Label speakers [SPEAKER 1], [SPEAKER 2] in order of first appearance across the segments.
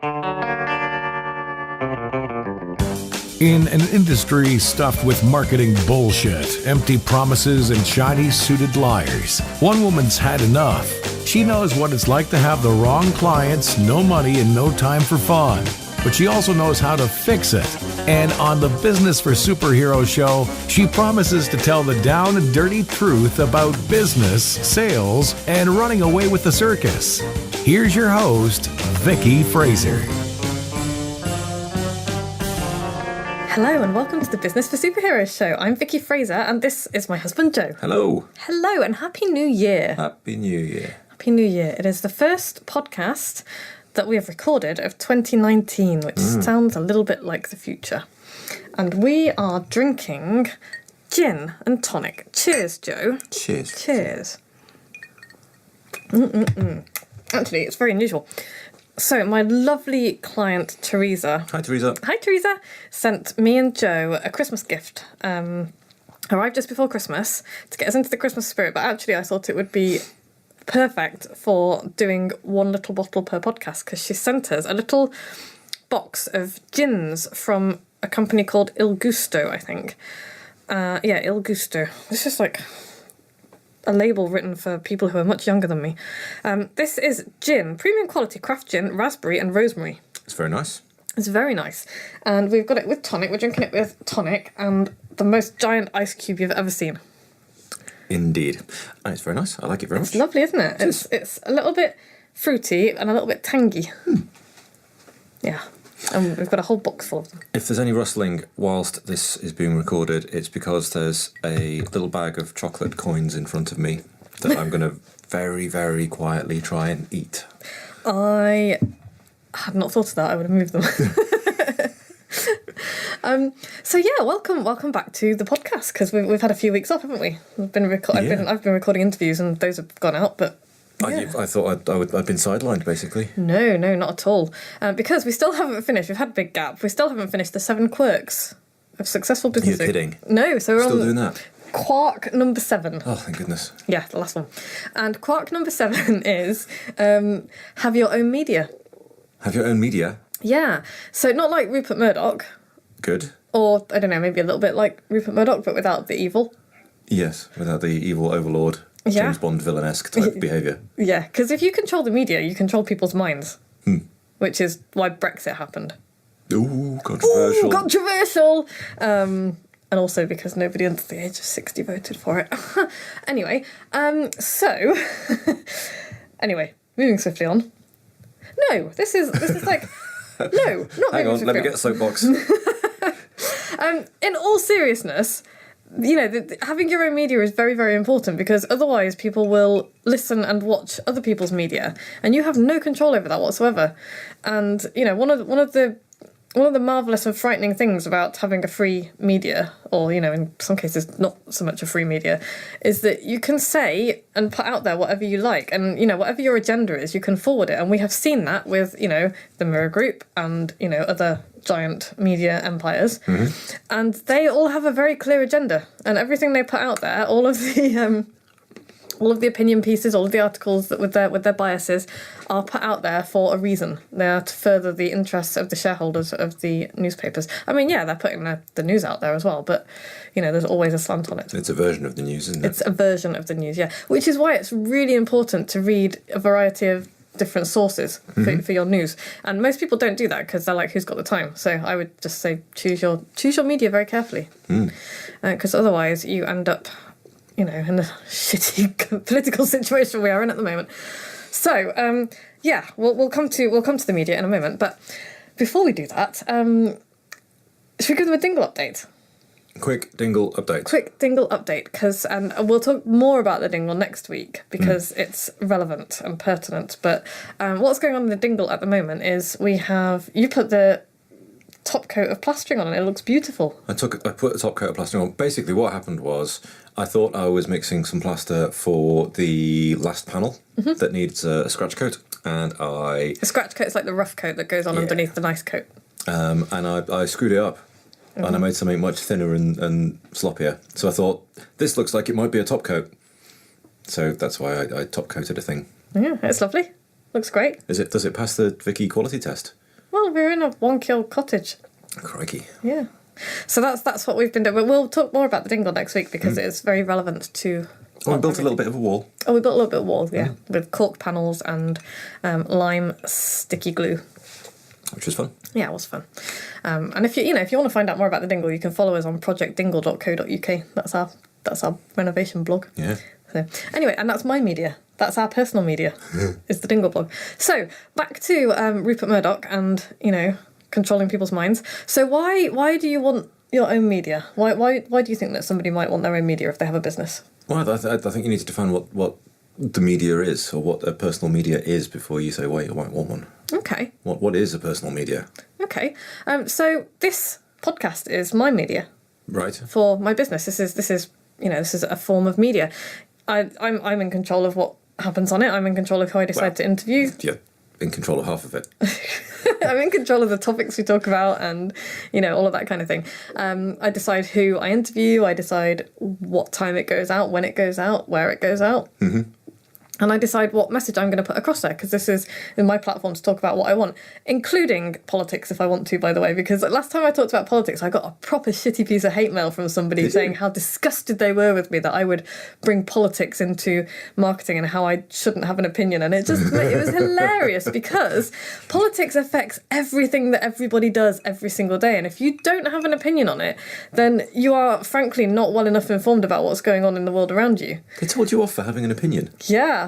[SPEAKER 1] In an industry stuffed with marketing bullshit, empty promises, and shiny-suited liars, one woman's had enough. She knows what it's like to have the wrong clients, no money, and no time for fun. But she also knows how to fix it. And on the Business for Superheroes show, she promises to tell the down and dirty truth about business, sales, and running away with the circus. Here's your host, Vicky Fraser.
[SPEAKER 2] Hello and welcome to the Business for Superheroes show. I'm Vicky Fraser and this is my husband Joe.
[SPEAKER 3] Hello.
[SPEAKER 2] Hello and Happy New Year.
[SPEAKER 3] Happy New Year.
[SPEAKER 2] Happy New Year. It is the first podcast that we have recorded of 2019, which sounds a little bit like the future. And we are drinking gin and tonic. Cheers, Joe.
[SPEAKER 3] Cheers.
[SPEAKER 2] Cheers. Actually, it's very unusual. So, my lovely client, Teresa.
[SPEAKER 3] Hi, Teresa.
[SPEAKER 2] Hi, Teresa. Sent me and Joe a Christmas gift. Arrived just before Christmas to get us into the Christmas spirit, but actually I thought it would be perfect for doing one little bottle per podcast because she sent us a little box of gins from a company called Il Gusto, I think. Il Gusto. This is like a label written for people who are much younger than me. This is gin, premium quality craft gin, raspberry and rosemary.
[SPEAKER 3] It's very nice.
[SPEAKER 2] It's very nice. And we've got it with tonic. We're drinking it with tonic and the most giant ice cube you've ever seen.
[SPEAKER 3] Indeed. And it's very nice. I like it very much.
[SPEAKER 2] It's lovely, isn't it? It's a little bit fruity and a little bit tangy. Yeah. And we've got a whole box full of them.
[SPEAKER 3] If there's any rustling whilst this is being recorded, it's because there's a little bag of chocolate coins in front of me that I'm going to very, very quietly try and eat.
[SPEAKER 2] I had not thought of that. I would have moved them. Welcome back to the podcast because we've had a few weeks off, haven't we? I've been recording interviews and those have gone out, but. Yeah.
[SPEAKER 3] I thought I'd been sidelined, basically.
[SPEAKER 2] No, not at all. Because we still haven't finished. We've had a big gap. We still haven't finished the 7 quirks of successful business.
[SPEAKER 3] You're kidding?
[SPEAKER 2] No, so we're
[SPEAKER 3] still
[SPEAKER 2] on
[SPEAKER 3] doing that.
[SPEAKER 2] Quark number 7.
[SPEAKER 3] Oh, thank goodness.
[SPEAKER 2] Yeah, the last one. And quark number 7 is have your own media.
[SPEAKER 3] Have your own media?
[SPEAKER 2] Yeah. So not like Rupert Murdoch.
[SPEAKER 3] Good.
[SPEAKER 2] Or, I don't know, maybe a little bit like Rupert Murdoch, but without the evil.
[SPEAKER 3] Yes, without the evil overlord.
[SPEAKER 2] Yeah.
[SPEAKER 3] James Bond villain-esque type behaviour.
[SPEAKER 2] Yeah, because if you control the media, you control people's minds. Which is why Brexit happened.
[SPEAKER 3] Ooh, controversial.
[SPEAKER 2] Ooh, controversial! And also because nobody under the age of 60 voted for it. Anyway, anyway, moving swiftly on. No, this is like... No, not
[SPEAKER 3] Hang on,
[SPEAKER 2] swiftly
[SPEAKER 3] let me get a soapbox.
[SPEAKER 2] In all seriousness, you know, having your own media is very, very important because otherwise people will listen and watch other people's media and you have no control over that whatsoever. And, you know, one of the marvellous and frightening things about having a free media, or, you know, in some cases not so much a free media, is that you can say and put out there whatever you like. And, you know, whatever your agenda is, you can forward it. And we have seen that with, you know, the Mirror Group and, you know, other giant media empires. Mm-hmm. And they all have a very clear agenda. And everything they put out there, all of the opinion pieces, all of the articles that with their biases are put out there for a reason. They are to further the interests of the shareholders of the newspapers. I mean, yeah, they're putting the news out there as well, but, you know, there's always a slant on it.
[SPEAKER 3] It's a version of the news, isn't it?
[SPEAKER 2] It's a version of the news, yeah. Which is why it's really important to read a variety of different sources for your news. And most people don't do that because they're like, who's got the time? So I would just say choose your media very carefully. Because otherwise you end up, you know, in the shitty political situation we are in at the moment. So, we'll come to the media in a moment. But before we do that, should we give them a Dingle update?
[SPEAKER 3] Quick Dingle update,
[SPEAKER 2] because we'll talk more about the Dingle next week because it's relevant and pertinent. But what's going on in the Dingle at the moment is you put the top coat of plastering on and it looks beautiful.
[SPEAKER 3] I put a top coat of plastering on. Basically what happened was I thought I was mixing some plaster for the last panel that needs a scratch coat, and
[SPEAKER 2] A scratch coat is like the rough coat that goes on underneath the nice coat.
[SPEAKER 3] And I screwed it up. And I made something much thinner and sloppier. So I thought, this looks like it might be a top coat. So that's why I top coated a thing.
[SPEAKER 2] Yeah, it's lovely. Looks great.
[SPEAKER 3] Does it pass the Vicky quality test?
[SPEAKER 2] Well, we're in a one-kill cottage.
[SPEAKER 3] Crikey.
[SPEAKER 2] Yeah. So that's what we've been doing. But we'll talk more about the Dingle next week because it's very relevant to...
[SPEAKER 3] We built a little bit of a wall.
[SPEAKER 2] Oh, we built a little bit of wall, yeah, with cork panels and lime sticky glue.
[SPEAKER 3] Which was fun.
[SPEAKER 2] Yeah, it was fun. And if you want to find out more about the Dingle, you can follow us on projectdingle.co.uk. That's our renovation blog.
[SPEAKER 3] Yeah.
[SPEAKER 2] So anyway, and that's my media. That's our personal media. Is the Dingle blog. So back to Rupert Murdoch and controlling people's minds. So why do you want your own media? Why do you think that somebody might want their own media if they have a business?
[SPEAKER 3] Well, I think you need to define what the media is, or what a personal media is, before you say, wait, I might want one.
[SPEAKER 2] Okay.
[SPEAKER 3] What is a personal media?
[SPEAKER 2] Okay. So this podcast is my media.
[SPEAKER 3] Right.
[SPEAKER 2] For my business. This is a form of media. I'm in control of what happens on it. I'm in control of who I decide to interview.
[SPEAKER 3] You're in control of half of it.
[SPEAKER 2] I'm in control of the topics we talk about and, all of that kind of thing. I decide who I interview. I decide what time it goes out, when it goes out, where it goes out. Mm-hmm. And I decide what message I'm going to put across there, because this is my platform to talk about what I want, including politics if I want to, by the way, because last time I talked about politics, I got a proper shitty piece of hate mail from somebody saying how disgusted they were with me that I would bring politics into marketing and how I shouldn't have an opinion. And it was hilarious because politics affects everything that everybody does every single day. And if you don't have an opinion on it, then you are frankly not well enough informed about what's going on in the world around you.
[SPEAKER 3] They told you off for having an opinion.
[SPEAKER 2] Yeah.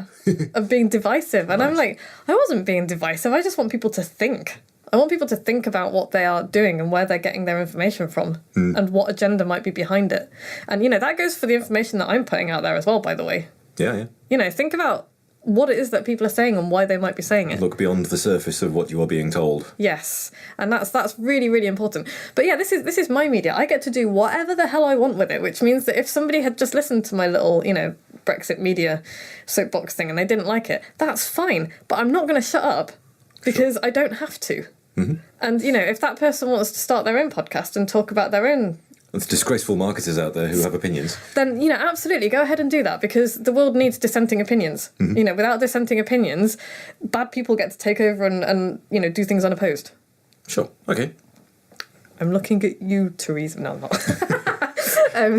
[SPEAKER 2] Of being divisive. And nice. I'm like, I wasn't being divisive. I just want people to think. I want people to think about what they are doing and where they're getting their information from and what agenda might be behind it. And, that goes for the information that I'm putting out there as well, by the way.
[SPEAKER 3] Yeah, yeah.
[SPEAKER 2] Think about what it is that people are saying and why they might be saying it.
[SPEAKER 3] Look beyond the surface of what you are being told.
[SPEAKER 2] Yes, and that's really, really important. But yeah, this is my media. I get to do whatever the hell I want with it, which means that if somebody had just listened to my little, Brexit media soapbox thing and they didn't like it, that's fine. But I'm not going to shut up because I don't have to. Mm-hmm. And, if that person wants to start their own podcast and talk about their own...
[SPEAKER 3] There's disgraceful marketers out there who have opinions.
[SPEAKER 2] Then, absolutely, go ahead and do that, because the world needs dissenting opinions. Mm-hmm. Without dissenting opinions, bad people get to take over and do things unopposed.
[SPEAKER 3] Sure, okay.
[SPEAKER 2] I'm looking at you, Theresa. No, I'm not.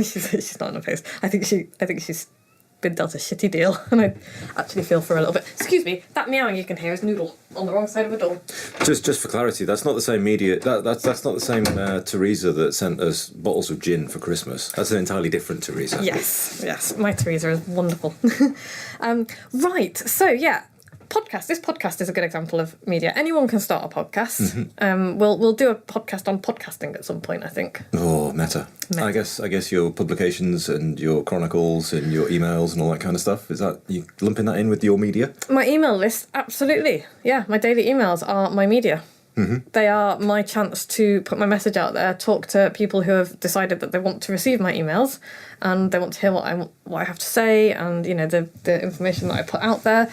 [SPEAKER 2] She's not unopposed. I think she's been dealt a shitty deal, and I actually feel for her a little bit. Excuse me, that meowing you can hear is Noodle on the wrong side of a door.
[SPEAKER 3] Just for clarity, that's not the same media. That's not the same Theresa that sent us bottles of gin for Christmas. That's an entirely different Theresa.
[SPEAKER 2] Yes, my Theresa is wonderful. Right, so yeah. This podcast is a good example of media. Anyone can start a podcast. Mm-hmm. We'll do a podcast on podcasting at some point, I think.
[SPEAKER 3] Oh, meta. I guess your publications and your chronicles and your emails and all that kind of stuff, is that you lumping that in with your media?
[SPEAKER 2] My email list, absolutely. Yeah, my daily emails are my media. Mm-hmm. They are my chance to put my message out there, talk to people who have decided that they want to receive my emails and they want to hear what I have to say and the information that I put out there.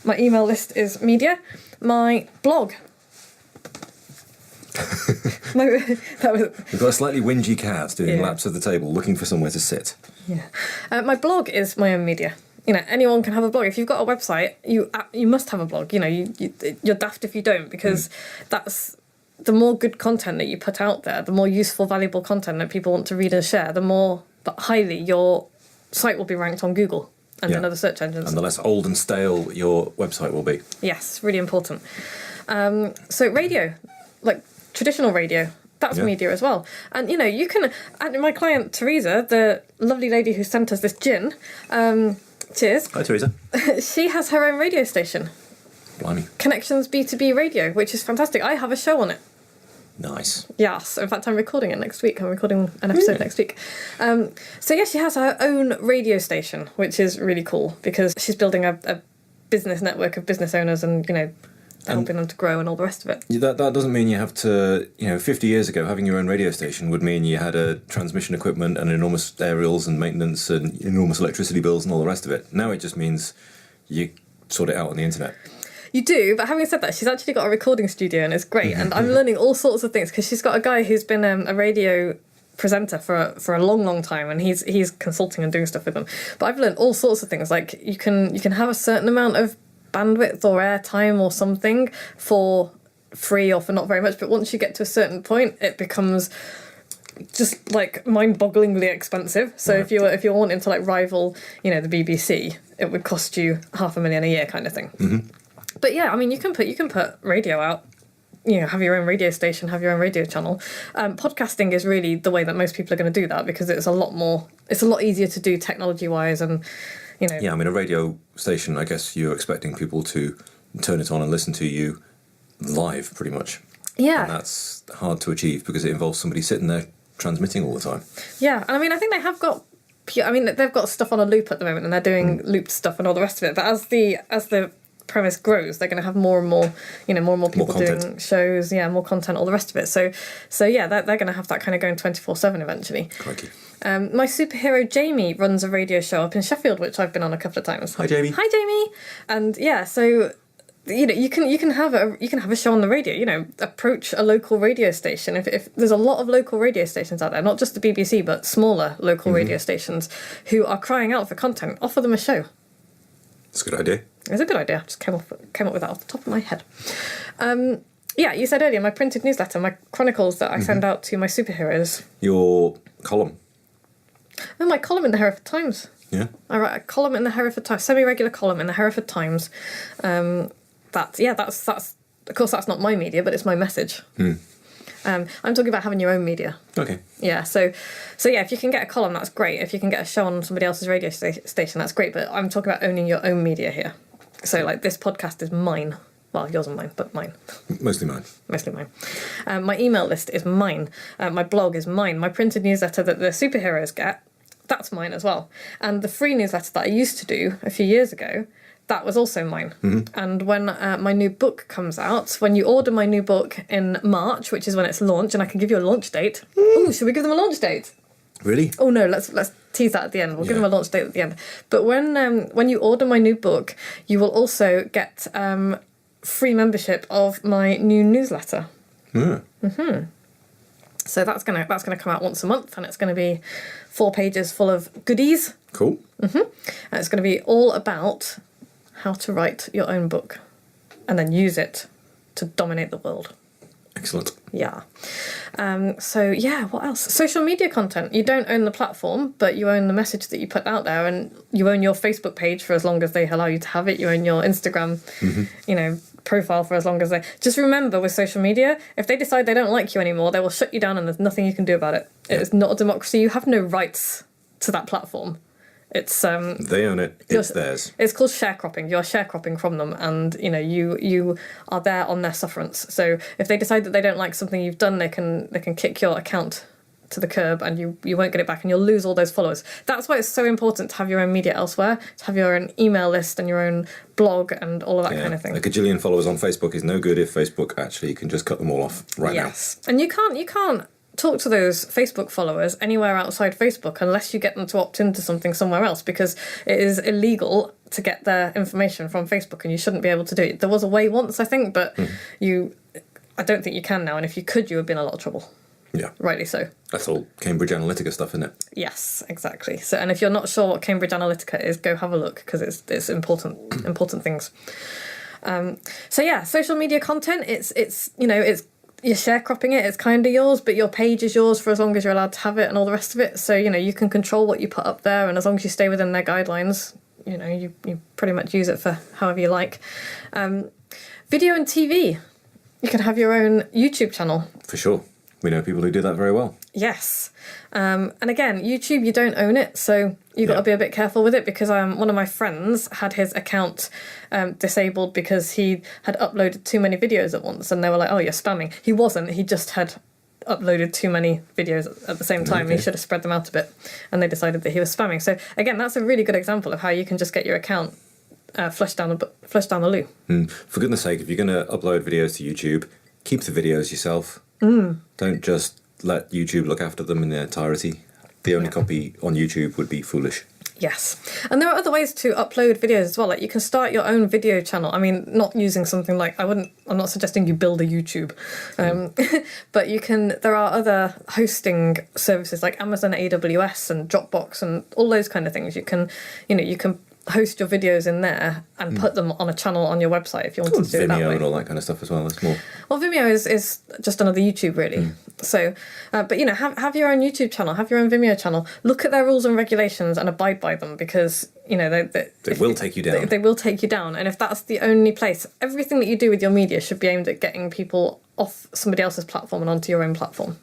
[SPEAKER 2] My email list is media. My blog.
[SPEAKER 3] We've got a slightly whingy cat doing laps of the table, looking for somewhere to sit.
[SPEAKER 2] Yeah. My blog is my own media. Anyone can have a blog. If you've got a website, you must have a blog. You're daft if you don't, because that's the more good content that you put out there, the more useful, valuable content that people want to read and share, the more highly your site will be ranked on Google. And then other search engines. And
[SPEAKER 3] the less old and stale your website will be.
[SPEAKER 2] Yes, really important. So radio, like traditional radio, that's media as well. And, you can... And my client, Theresa, the lovely lady who sent us this gin, cheers.
[SPEAKER 3] Hi, Theresa.
[SPEAKER 2] She has her own radio station.
[SPEAKER 3] Blimey.
[SPEAKER 2] Connections B2B Radio, which is fantastic. I have a show on it.
[SPEAKER 3] Nice.
[SPEAKER 2] Yes, in fact, I'm recording it next week. I'm recording an episode next week. So yeah, she has her own radio station, which is really cool because she's building a business network of business owners and, helping them to grow and all the rest of it.
[SPEAKER 3] That doesn't mean you have to, 50 years ago, having your own radio station would mean you had a transmission equipment and enormous aerials and maintenance and enormous electricity bills and all the rest of it. Now it just means you sort it out on the internet.
[SPEAKER 2] You do, but having said that, she's actually got a recording studio and it's great. And I'm learning all sorts of things because she's got a guy who's been a radio presenter for a long, long time, and he's consulting and doing stuff with them. But I've learned all sorts of things. Like you can have a certain amount of bandwidth or airtime or something for free or for not very much, but once you get to a certain point, it becomes just like mind-bogglingly expensive. So if you're wanting to like rival, the BBC, it would cost you $500,000 a year kind of thing.
[SPEAKER 3] Mm-hmm.
[SPEAKER 2] But yeah, I mean, you can put radio out. Have your own radio station, have your own radio channel. Podcasting is really the way that most people are going to do that, because it's a lot easier to do technology-wise, and
[SPEAKER 3] Yeah, I mean, a radio station, I guess you're expecting people to turn it on and listen to you live, pretty much.
[SPEAKER 2] Yeah.
[SPEAKER 3] And that's hard to achieve because it involves somebody sitting there transmitting all the time.
[SPEAKER 2] Yeah, and I mean, I think they have got... they've got stuff on a loop at the moment, and they're doing looped stuff and all the rest of it. But as the premise grows, they're going to have more and more, more and more people doing shows, more content, all the rest of it. So yeah, they're going to have that kind of going 24/7 eventually.
[SPEAKER 3] Crikey.
[SPEAKER 2] My superhero Jamie runs a radio show up in Sheffield, which I've been on a couple of times.
[SPEAKER 3] Hi, Jamie.
[SPEAKER 2] Hi, Jamie. And yeah, so you can have a show on the radio. Approach a local radio station. If there's a lot of local radio stations out there, not just the BBC, but smaller local radio stations who are crying out for content, offer them a show.
[SPEAKER 3] That's a good idea.
[SPEAKER 2] It's a good idea. I just came up with that off the top of my head. Yeah, you said earlier, my printed newsletter, my chronicles that I send out to my superheroes.
[SPEAKER 3] Your column.
[SPEAKER 2] Oh, my column in the Hereford Times.
[SPEAKER 3] Yeah.
[SPEAKER 2] I write a column in the Hereford Times, semi-regular column in the Hereford Times. That's of course that's not my media, but it's my message. I'm talking about having your own media.
[SPEAKER 3] Okay.
[SPEAKER 2] Yeah, so yeah, if you can get a column, that's great. If you can get a show on somebody else's radio station, that's great. But I'm talking about owning your own media here. So like this podcast is mine. Well, yours and mine, but mine.
[SPEAKER 3] Mostly mine.
[SPEAKER 2] Mostly mine. My email list is mine. My blog is mine. My printed newsletter that the superheroes get, that's mine as well. And the free newsletter that I used to do a few years ago, that was also mine. And when my new book comes out, when you order my new book in March, which is when it's launched, and I can give you a launch date. Ooh, should we give them a launch date?
[SPEAKER 3] Really?
[SPEAKER 2] Oh no, let's tease that at the end. We'll give them a launch date at the end. But when you order my new book, you will also get free membership of my new newsletter. So that's gonna come out once a month, and it's gonna be 4 pages full of goodies.
[SPEAKER 3] Cool.
[SPEAKER 2] And it's gonna be all about how to write your own book and then use it to dominate the world.
[SPEAKER 3] Excellent.
[SPEAKER 2] Yeah. So yeah, what else? Social media content. You don't own the platform, but you own the message that you put out there, and you own your Facebook page for as long as they allow you to have it. You own your Instagram, profile for as long as they... Just remember, with social media, if they decide they don't like you anymore, they will shut you down, and there's nothing you can do about it. It is not a democracy. You have no rights to that platform. It's
[SPEAKER 3] they own it. It's theirs.
[SPEAKER 2] It's called sharecropping. You're sharecropping from them, and you are there on their sufferance. So if they decide that they don't like something you've done, they can kick your account to the curb, and you won't get it back, and you'll lose all those followers. That's why it's so important to have your own media elsewhere, to have your own email list and your own blog and all of that kind of thing.
[SPEAKER 3] A gajillion followers on Facebook is no good if Facebook actually can just cut them all off right now.
[SPEAKER 2] Yes, and you can't talk to those Facebook followers anywhere outside Facebook unless you get them to opt into something somewhere else, because it is illegal to get their information from Facebook, and you shouldn't be able to do it. There was a way once, I think, but I don't think you can now, and if you could, you would be in a lot of trouble.
[SPEAKER 3] Yeah.
[SPEAKER 2] Rightly so.
[SPEAKER 3] That's all Cambridge Analytica stuff, isn't it?
[SPEAKER 2] Yes, exactly. So, and if you're not sure what Cambridge Analytica is, go have a look, because it's important things. So yeah, social media content, it's you're sharecropping it, it's kind of yours, but your page is yours for as long as you're allowed to have it and all the rest of it. So, you can control what you put up there, and as long as you stay within their guidelines, you pretty much use it for however you like. Video and TV. You can have your own YouTube channel.
[SPEAKER 3] For sure. We know people who do that very well.
[SPEAKER 2] Yes. And again, YouTube, you don't own it, so you've got to be a bit careful with it, because one of my friends had his account disabled because he had uploaded too many videos at once, and they were like, oh, you're spamming. He wasn't. He just had uploaded too many videos at the same time. Okay. He should have spread them out a bit, and they decided that he was spamming. So again, that's a really good example of how you can just get your account flushed down the loo.
[SPEAKER 3] For goodness sake, if you're going to upload videos to YouTube, keep the videos yourself. Don't just let YouTube look after them in their entirety. The only copy on YouTube would be foolish.
[SPEAKER 2] Yes. And there are other ways to upload videos as well. Like, you can start your own video channel. I mean, not using something like... I'm not suggesting you build a YouTube. But there are other hosting services like Amazon AWS and Dropbox and all those kind of things. You can host your videos in there and put them on a channel on your website if you wanted to do it that
[SPEAKER 3] Vimeo
[SPEAKER 2] way.
[SPEAKER 3] and all that kind of stuff as well. That's more.
[SPEAKER 2] Well, Vimeo is just another YouTube, really. So, but have your own YouTube channel, have your own Vimeo channel. Look at their rules and regulations and abide by them, because they
[SPEAKER 3] will take you down.
[SPEAKER 2] They will take you down, and if that's the only place, everything that you do with your media should be aimed at getting people off somebody else's platform and onto your own platform.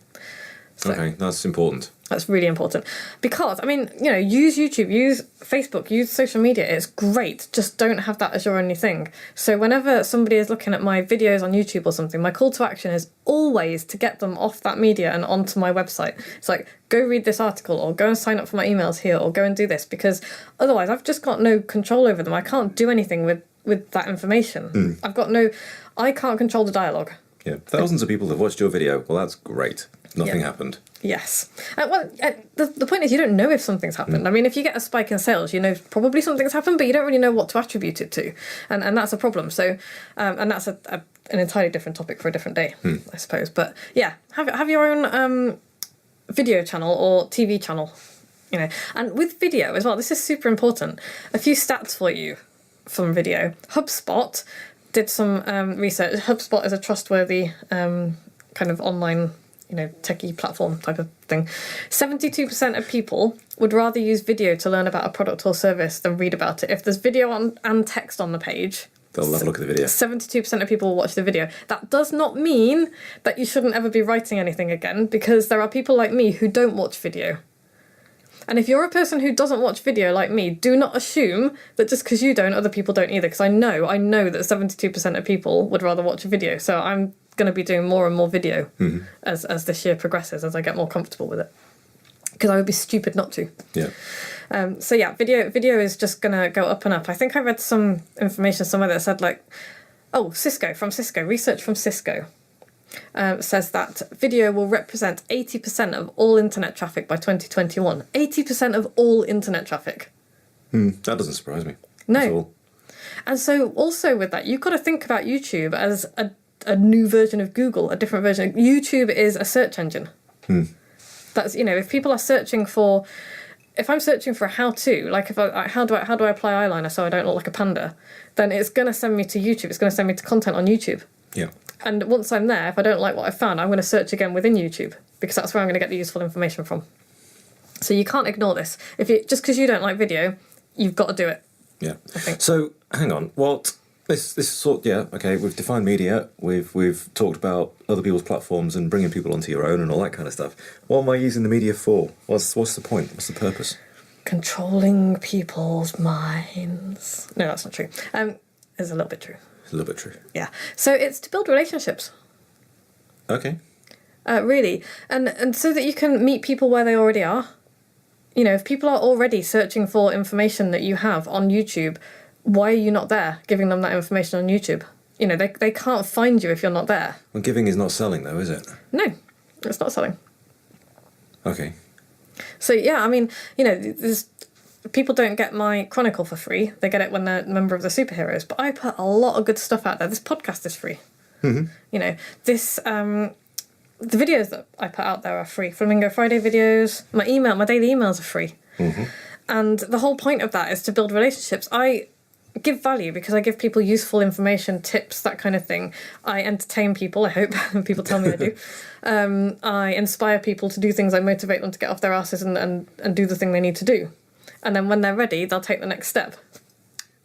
[SPEAKER 2] So,
[SPEAKER 3] okay, that's important.
[SPEAKER 2] That's really important, because use YouTube, use Facebook, use social media. It's great. Just don't have that as your only thing. So whenever somebody is looking at my videos on YouTube or something, my call to action is always to get them off that media and onto my website. It's like, go read this article, or go and sign up for my emails here, or go and do this, because otherwise I've just got no control over them. I can't do anything with that information. I can't control the dialogue.
[SPEAKER 3] Yeah, thousands of people have watched your video. Well, that's great. Nothing happened.
[SPEAKER 2] Yes. The point is, you don't know if something's happened. I mean, if you get a spike in sales, probably something's happened, but you don't really know what to attribute it to. And that's a problem. So, and that's an entirely different topic for a different day, I suppose. But yeah, have your own video channel or TV channel, And with video as well, this is super important. A few stats for you from video. HubSpot did some research. HubSpot is a trustworthy kind of online techie platform type of thing. 72% of people would rather use video to learn about a product or service than read about it. If there's video and text on the page,
[SPEAKER 3] they'll have a look at the video.
[SPEAKER 2] 72% of people will watch the video. That does not mean that you shouldn't ever be writing anything again, because there are people like me who don't watch video. And if you're a person who doesn't watch video like me, do not assume that just because you don't, other people don't either. Because I know that 72% of people would rather watch a video. So I'm going to be doing more and more video as this year progresses, as I get more comfortable with it. Because I would be stupid not to.
[SPEAKER 3] Yeah.
[SPEAKER 2] So yeah, video is just going to go up and up. I think I read some information somewhere that said research from Cisco. Says that video will represent 80% of all internet traffic by 2021. 80% of all internet traffic.
[SPEAKER 3] That doesn't surprise me.
[SPEAKER 2] No.
[SPEAKER 3] At all.
[SPEAKER 2] And so also with that, you've got to think about YouTube as a new version of Google, a different version. YouTube is a search engine. That's, if people are searching for... If I'm searching for a how-to, like how do I apply eyeliner so I don't look like a panda, then it's going to send me to YouTube. It's going to send me to content on YouTube.
[SPEAKER 3] Yeah.
[SPEAKER 2] And once I'm there, if I don't like what I found, I'm going to search again within YouTube, because that's where I'm going to get the useful information from. So you can't ignore this. Just because you don't like video, you've got to do it.
[SPEAKER 3] Yeah.
[SPEAKER 2] I think.
[SPEAKER 3] So hang on, we've defined media. We've talked about other people's platforms and bringing people onto your own and all that kind of stuff. What am I using the media for? What's the point? What's the purpose?
[SPEAKER 2] Controlling people's minds. No, that's not true. It's a little bit true.
[SPEAKER 3] A little bit true.
[SPEAKER 2] Yeah. So it's to build relationships.
[SPEAKER 3] Okay.
[SPEAKER 2] Really. And so that you can meet people where they already are. If people are already searching for information that you have on YouTube, why are you not there giving them that information on YouTube? They can't find you if you're not there.
[SPEAKER 3] Well, giving is not selling, though, is it?
[SPEAKER 2] No, it's not selling.
[SPEAKER 3] Okay.
[SPEAKER 2] So, yeah, I mean, there's... People don't get my Chronicle for free. They get it when they're a member of the superheroes. But I put a lot of good stuff out there. This podcast is free. The videos that I put out there are free. Flamingo Friday videos, my daily emails are free. And the whole point of that is to build relationships. I give value because I give people useful information, tips, that kind of thing. I entertain people, I hope. People tell me I do. I inspire people to do things. I motivate them to get off their asses and do the thing they need to do. And then when they're ready, they'll take the next step.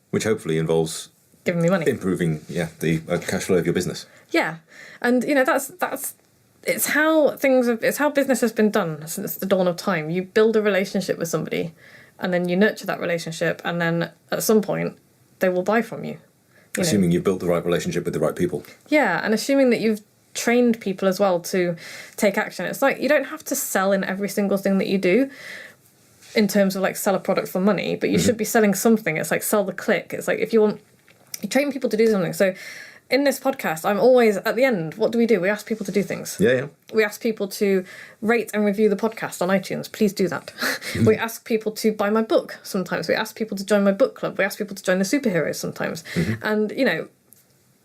[SPEAKER 3] Which hopefully involves...
[SPEAKER 2] giving me money.
[SPEAKER 3] Improving, the cash flow of your business.
[SPEAKER 2] Yeah. And, it's how business has been done since the dawn of time. You build a relationship with somebody, and then you nurture that relationship, and then at some point, they will buy from you.
[SPEAKER 3] Assuming you've built the right relationship with the right people.
[SPEAKER 2] Yeah, and assuming that you've trained people as well to take action. It's like, you don't have to sell in every single thing that you do, in terms of sell a product for money, but you should be selling something. It's like sell the click. It's like you train people to do something. So in this podcast, I'm always at the end, what do? We ask people to do things.
[SPEAKER 3] Yeah.
[SPEAKER 2] We ask people to rate and review the podcast on iTunes. Please do that. We ask people to buy my book sometimes. We ask people to join my book club. We ask people to join the superheroes sometimes. And,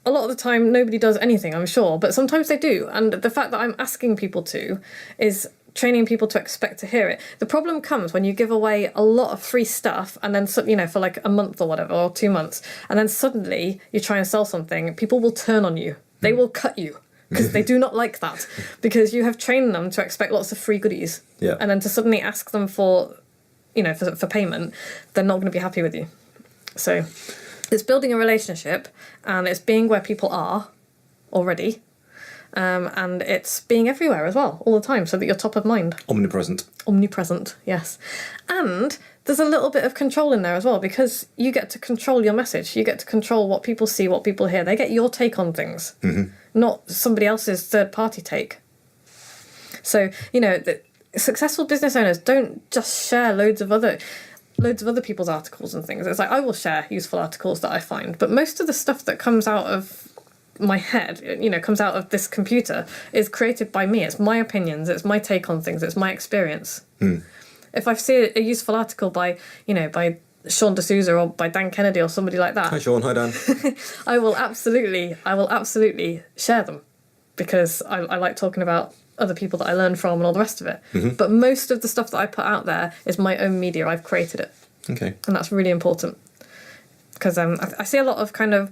[SPEAKER 2] a lot of the time nobody does anything, I'm sure, but sometimes they do. And the fact that I'm asking people to is training people to expect to hear it. The problem comes when you give away a lot of free stuff and then, for like a month or whatever, or 2 months, and then suddenly you try and sell something, people will turn on you. They will cut you because they do not like that, because you have trained them to expect lots of free goodies.
[SPEAKER 3] Yeah.
[SPEAKER 2] And then to suddenly ask them for payment, they're not going to be happy with you. So it's building a relationship, and it's being where people are already. And it's being everywhere as well, all the time, so that you're top of mind. Omnipresent, yes. And there's a little bit of control in there as well, because you get to control your message. You get to control what people see, what people hear. They get your take on things, not somebody else's third-party take. So, the successful business owners don't just share loads of other people's articles and things. It's like, I will share useful articles that I find, but most of the stuff that comes out of my head, comes out of this computer, is created by me. It's my opinions, it's my take on things, it's my experience. If I see a useful article by Sean D'Souza or by Dan Kennedy or somebody like that,
[SPEAKER 3] Hi Sean, hi Dan.
[SPEAKER 2] I will absolutely share them, because I like talking about other people that I learn from and all the rest of it. But most of the stuff that I put out there is my own media. I've created it.
[SPEAKER 3] Okay.
[SPEAKER 2] And that's really important, because I see a lot of kind of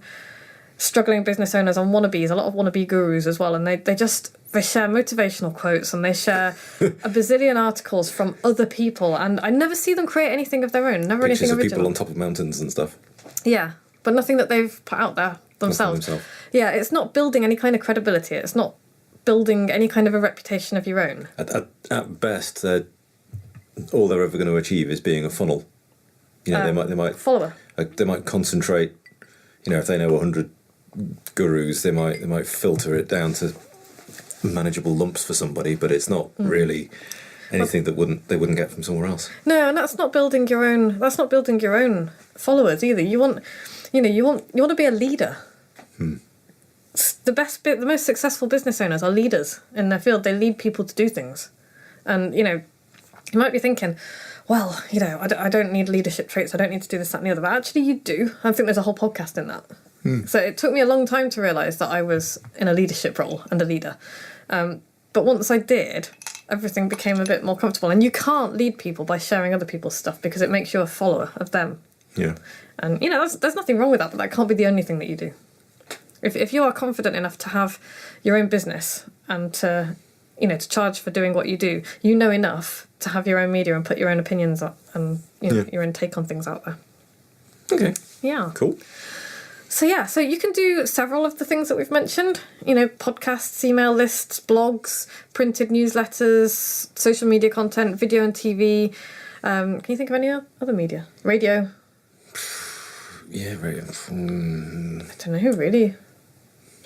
[SPEAKER 2] struggling business owners and wannabes, a lot of wannabe gurus as well, and they share motivational quotes, and they share a bazillion articles from other people, and I never see them create anything of their own, never
[SPEAKER 3] Pictures
[SPEAKER 2] anything
[SPEAKER 3] of
[SPEAKER 2] original.
[SPEAKER 3] people on top of mountains and stuff.
[SPEAKER 2] Yeah, but nothing that they've put out there themselves. Yeah, it's not building any kind of credibility, it's not building any kind of a reputation of your own.
[SPEAKER 3] At best, all they're ever going to achieve is being a funnel. They might
[SPEAKER 2] follower.
[SPEAKER 3] They might concentrate. If they know 100 gurus, they might filter it down to manageable lumps for somebody, but it's not really anything that they wouldn't get from somewhere else. No,
[SPEAKER 2] and that's not building your own. That's not building your own followers either. You want to be a leader. The most successful business owners are leaders in their field. They lead people to do things, and you might be thinking, well, I don't need leadership traits. I don't need to do this, that, and the other. But actually, you do. I think there's a whole podcast in that. So it took me a long time to realise that I was in a leadership role and a leader. But once I did, everything became a bit more comfortable. And you can't lead people by sharing other people's stuff, because it makes you a follower of them.
[SPEAKER 3] Yeah.
[SPEAKER 2] And, there's nothing wrong with that, but that can't be the only thing that you do. If you are confident enough to have your own business and to charge for doing what you do, you know enough to have your own media and put your own opinions up and your own take on things out there.
[SPEAKER 3] Okay.
[SPEAKER 2] Yeah.
[SPEAKER 3] Cool.
[SPEAKER 2] So you can do several of the things that we've mentioned. Podcasts, email lists, blogs, printed newsletters, social media content, video and TV. Can you think of any other media? Radio?
[SPEAKER 3] Yeah, radio.
[SPEAKER 2] I don't know, really.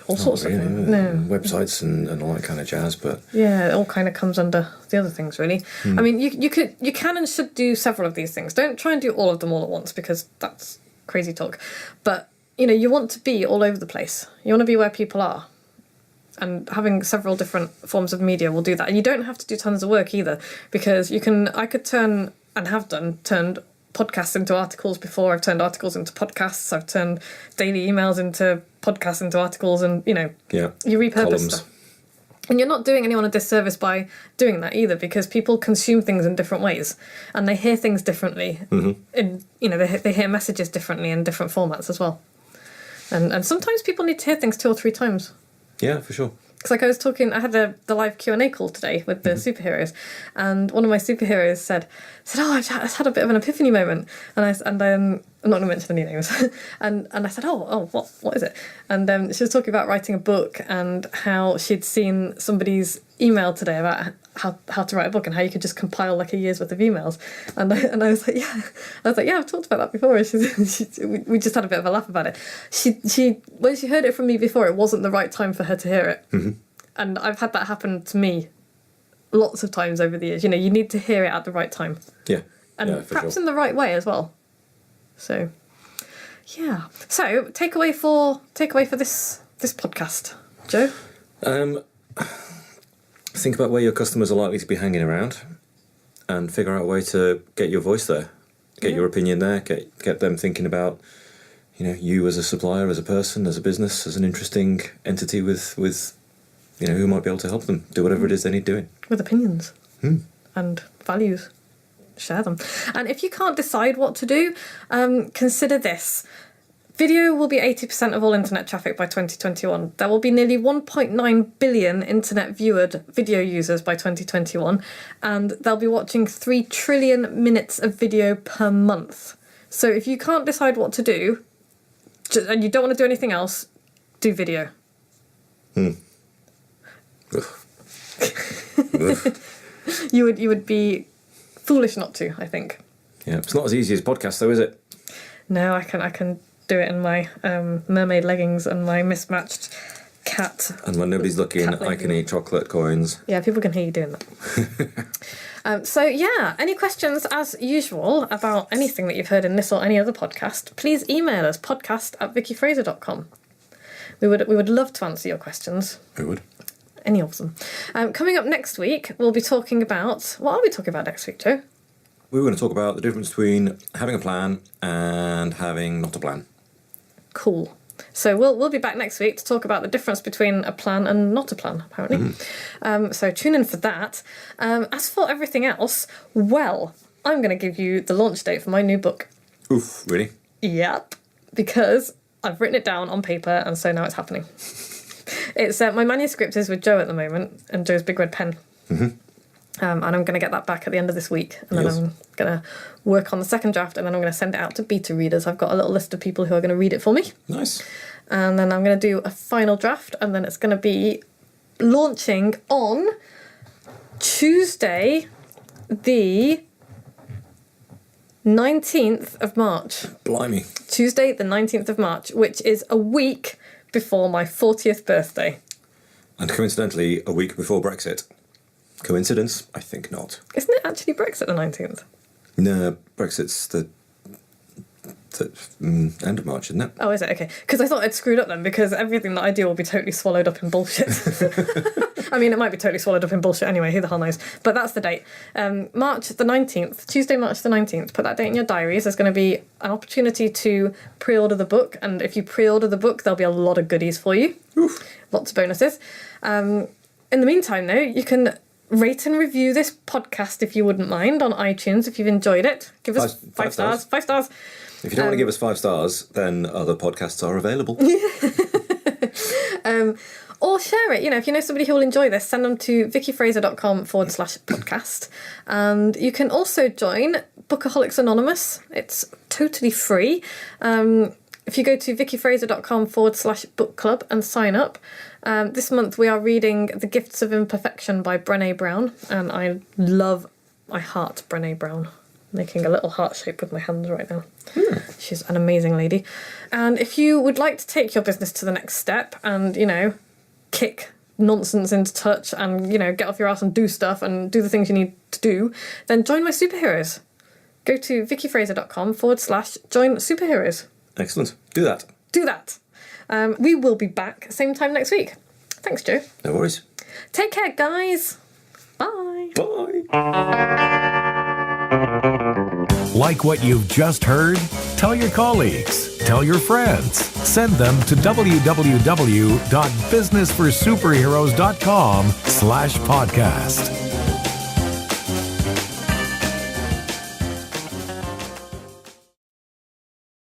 [SPEAKER 2] All sorts of things. No.
[SPEAKER 3] Websites and all that kind of jazz, but
[SPEAKER 2] yeah, it all kind of comes under the other things, really. I mean, you can and should do several of these things. Don't try and do all of them all at once, because that's crazy talk. But you want to be all over the place. You want to be where people are. And having several different forms of media will do that. And you don't have to do tons of work either, because I could turned podcasts into articles before. I've turned articles into podcasts. I've turned daily emails into podcasts into articles, and you repurpose
[SPEAKER 3] columns.
[SPEAKER 2] stuff. And you're not doing anyone a disservice by doing that either, because people consume things in different ways, and they hear things differently. They hear messages differently in different formats as well. And sometimes people need to hear things 2 or 3 times.
[SPEAKER 3] Yeah, for sure.
[SPEAKER 2] Because I had the live Q&A call today with the superheroes, and one of my superheroes said, "Oh, I've had a bit of an epiphany moment," and I'm not going to mention any names, and I said, "Oh, what is it?" And she was talking about writing a book and how she'd seen somebody's email today about how to write a book and how you could just compile like a year's worth of emails, and I was like, yeah, I've talked about that before. We just had a bit of a laugh about it. She when she heard it from me before, it wasn't the right time for her to hear it, and I've had that happen to me lots of times over the years. You need to hear it at the right time, and perhaps in the right way as well. So, yeah. So takeaway for this podcast, Joe.
[SPEAKER 3] Think about where your customers are likely to be hanging around, and figure out a way to get your voice there, get your opinion there, get them thinking about, you as a supplier, as a person, as a business, as an interesting entity with who might be able to help them do whatever it is they need doing.
[SPEAKER 2] With opinions. and values. Share them. And if you can't decide what to do, consider this. Video will be 80% of all internet traffic by 2021. There will be nearly 1.9 billion internet viewed video users by 2021, and they'll be watching 3 trillion minutes of video per month. So if you can't decide what to do, and you don't want to do anything else, do video. You would be foolish not to, I think.
[SPEAKER 3] Yeah, it's not as easy as podcasts, though, is it?
[SPEAKER 2] No, I can do it in my mermaid leggings and my mismatched cat.
[SPEAKER 3] And when nobody's looking, I can eat chocolate coins.
[SPEAKER 2] Yeah, people can hear you doing that. So yeah, any questions as usual about anything that you've heard in this or any other podcast, please email us, podcast@vickyfraser.com. We would love to answer your questions.
[SPEAKER 3] We would.
[SPEAKER 2] Any of them. Coming up next week, we'll be talking about... What are we talking about next week, Joe?
[SPEAKER 3] We were going to talk about the difference between having a plan and having not a plan.
[SPEAKER 2] Cool. So we'll be back next week to talk about the difference between a plan and not a plan, apparently. So tune in for that. As for everything else, well, I'm going to give you the launch date for my new book.
[SPEAKER 3] Oof, really?
[SPEAKER 2] Yep. Because I've written it down on paper, and so now it's happening. It's my manuscript is with Joe at the moment, and Joe's big red pen. And I'm going to get that back at the end of this week, and then I'm going to work on the second draft, and then I'm going to send it out to beta readers. I've got a little list of people who are going to read it for me.
[SPEAKER 3] Nice.
[SPEAKER 2] And then I'm going to do a final draft, and then it's going to be launching on Tuesday, the 19th of March.
[SPEAKER 3] Blimey.
[SPEAKER 2] Tuesday, the 19th of March, which is a week before my 40th birthday.
[SPEAKER 3] And coincidentally, a week before Brexit. Coincidence? I think not.
[SPEAKER 2] Isn't it actually Brexit the 19th?
[SPEAKER 3] No, Brexit's the end of March, isn't it?
[SPEAKER 2] Oh, is it? Okay. Because I thought I'd screwed up then, because everything that I do will be totally swallowed up in bullshit. I mean, it might be totally swallowed up in bullshit anyway, who the hell knows. But that's the date. March the 19th, Tuesday, March the 19th. Put that date in your diaries. There's going to be an opportunity to pre-order the book, and if you pre-order the book, there'll be a lot of goodies for you.
[SPEAKER 3] Oof.
[SPEAKER 2] Lots of bonuses. In the meantime, though, you can rate and review this podcast if you wouldn't mind on iTunes if you've enjoyed it. Give us five stars. 5 stars.
[SPEAKER 3] If you don't want to give us 5 stars, then other podcasts are available.
[SPEAKER 2] Or share it. You know, if you know somebody who will enjoy this, send them to vickyfraser.com/podcast. And you can also join Bookaholics Anonymous. It's totally free. If you go to vickyfraser.com/book club and sign up, this month we are reading The Gifts of Imperfection by Brené Brown. And I heart Brené Brown. Making a little heart shape with my hands right now. She's an amazing lady. And if you would like to take your business to the next step and, you know, kick nonsense into touch and, you know, get off your ass and do stuff and do the things you need to do, then join my superheroes. Go to vickyfraser.com/join superheroes.
[SPEAKER 3] Excellent. Do that.
[SPEAKER 2] Do that. We will be back same time next week. Thanks, Joe.
[SPEAKER 3] No worries.
[SPEAKER 2] Take care, guys. Bye.
[SPEAKER 3] Bye.
[SPEAKER 1] Like what you've just heard? Tell your colleagues, tell your friends, send them to www.businessforsuperheroes.com/podcast.